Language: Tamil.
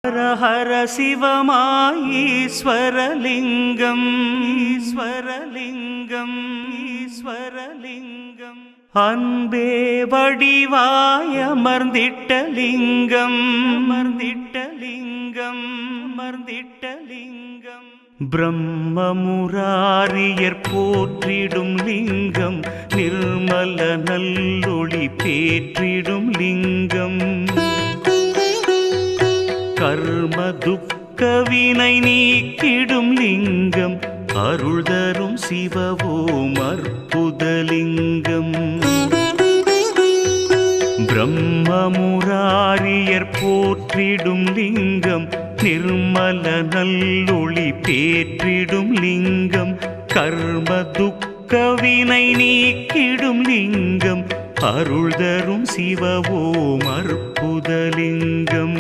ஹர ஹர சிவமாய் ஈஸ்வரலிங்கம் ஈஸ்வரலிங்கம் ஈஸ்வரலிங்கம் அன்பே வடிவாய் அமர்ந்திட்ட லிங்கம் அமர்ந்திட்ட லிங்கம் அமர்ந்திட்ட லிங்கம் பிரம்மமுராரியர் போற்றிடும் லிங்கம் நிர்மல நல்லொளி பேற்றிடும் லிங்கம் கர்ம துக்க வினை நீக்கிடும் லிங்கம் அருள் தரும் சிவவோம் அற்புதலிங்கம் பிரம்மமுராரியர் போற்றிடும் லிங்கம் நிர்மல நல்லொளி பேற்றிடும் லிங்கம் கர்ம துக்க வினை நீக்கிடும் லிங்கம் அருள் தரும் சிவவோம் அற்புதலிங்கம்